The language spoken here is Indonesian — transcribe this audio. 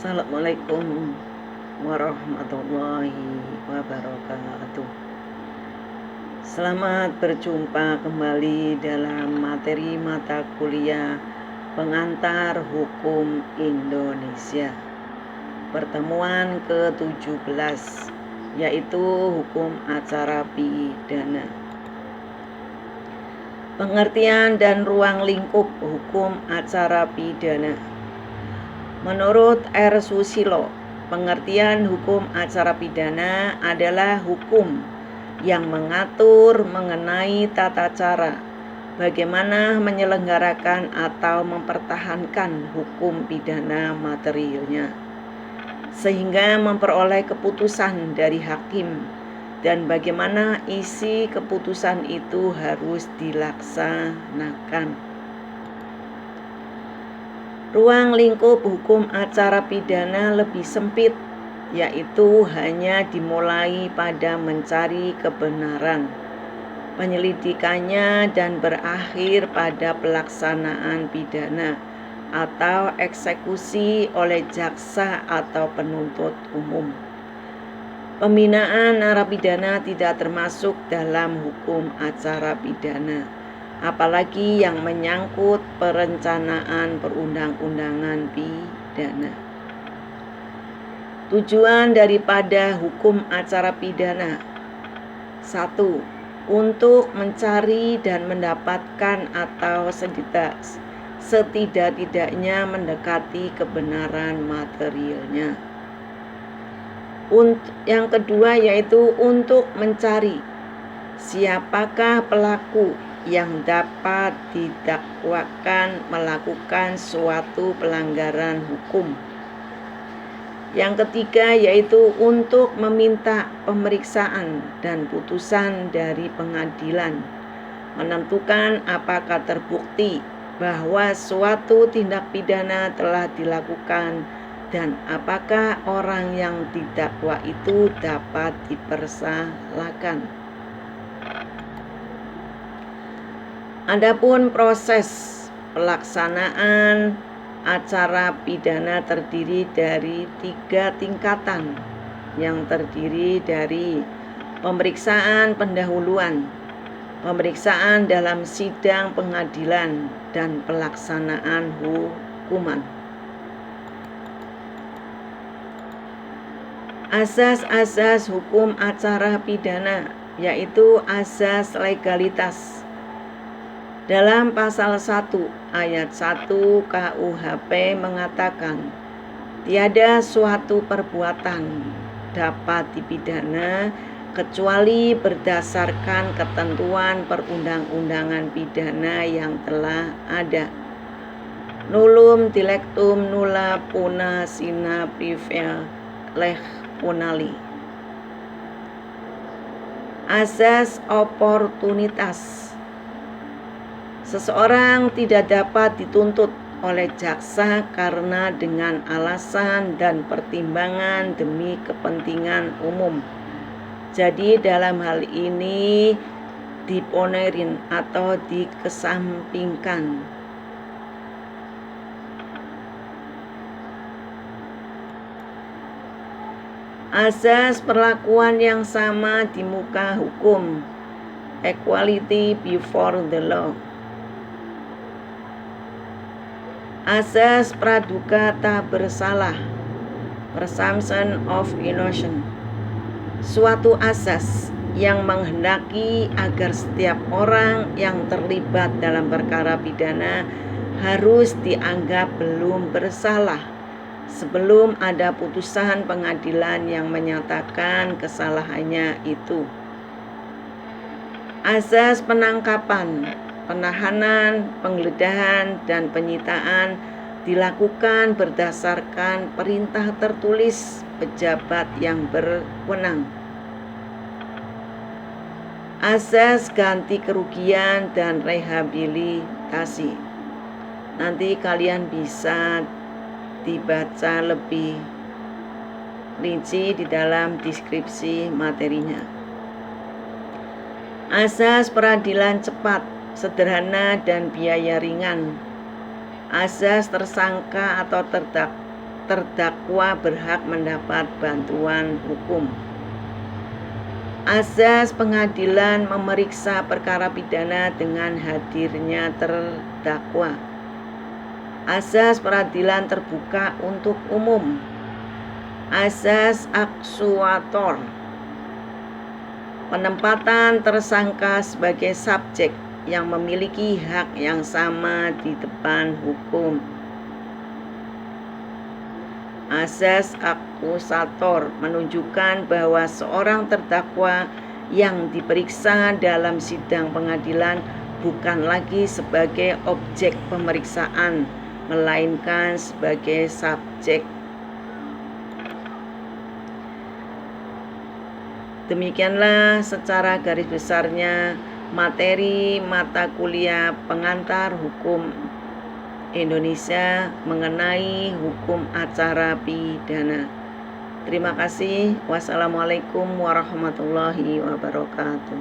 Assalamualaikum warahmatullahi wabarakatuh. Selamat berjumpa kembali dalam materi mata kuliah pengantar hukum Indonesia. Pertemuan ke-17 yaitu hukum acara pidana. Pengertian dan ruang lingkup hukum acara pidana. Menurut R. Susilo, pengertian hukum acara pidana adalah hukum yang mengatur mengenai tata cara bagaimana menyelenggarakan atau mempertahankan hukum pidana materialnya, sehingga memperoleh keputusan dari hakim dan bagaimana isi keputusan itu harus dilaksanakan. Ruang lingkup hukum acara pidana lebih sempit, yaitu hanya dimulai pada mencari kebenaran, penyelidikannya dan berakhir pada pelaksanaan pidana atau eksekusi oleh jaksa atau penuntut umum. Pembinaan narapidana tidak termasuk dalam hukum acara pidana, apalagi yang menyangkut perencanaan perundang-undangan pidana. Tujuan daripada hukum acara pidana: 1. Untuk mencari dan mendapatkan atau setidak-tidaknya mendekati kebenaran materialnya. Yang kedua yaitu untuk mencari siapakah pelaku yang dapat didakwakan melakukan suatu pelanggaran hukum. Yang ketiga yaitu untuk meminta pemeriksaan dan putusan dari pengadilan, menentukan apakah terbukti bahwa suatu tindak pidana telah dilakukan dan apakah orang yang didakwa itu dapat dipersalahkan. Adapun proses pelaksanaan acara pidana terdiri dari 3 tingkatan, yang terdiri dari pemeriksaan pendahuluan, pemeriksaan dalam sidang pengadilan, dan pelaksanaan hukuman. Asas-asas hukum acara pidana yaitu asas legalitas. Dalam pasal 1 ayat 1 KUHP mengatakan, tiada suatu perbuatan dapat dipidana kecuali berdasarkan ketentuan perundang-undangan pidana yang telah ada. Nullum dilectum nulla puna sine prive lege punali. Asas oportunitas. Seseorang tidak dapat dituntut oleh jaksa karena dengan alasan dan pertimbangan demi kepentingan umum. Jadi dalam hal ini diponerin atau dikesampingkan. Asas perlakuan yang sama di muka hukum, equality before the law. Asas praduga tak bersalah, presumption of innocence. Suatu asas yang menghendaki agar setiap orang yang terlibat dalam perkara pidana harus dianggap belum bersalah sebelum ada putusan pengadilan yang menyatakan kesalahannya itu. Asas penangkapan, penahanan, penggeledahan, dan penyitaan dilakukan berdasarkan perintah tertulis pejabat yang berwenang. Asas ganti kerugian dan rehabilitasi. Nanti kalian bisa dibaca lebih rinci di dalam deskripsi materinya. Asas peradilan cepat, sederhana, dan biaya ringan. Asas tersangka atau terdakwa berhak mendapat bantuan hukum. Azas pengadilan memeriksa perkara pidana dengan hadirnya terdakwa. Azas peradilan terbuka untuk umum. Azas aksuator, penempatan tersangka sebagai subjek yang memiliki hak yang sama di depan hukum. Azas akusator menunjukkan bahwa seorang terdakwa yang diperiksa dalam sidang pengadilan bukan lagi sebagai objek pemeriksaan, melainkan sebagai subjek. Demikianlah secara garis besarnya materi mata kuliah pengantar hukum Indonesia mengenai hukum acara pidana. Terima kasih. Wassalamualaikum warahmatullahi wabarakatuh.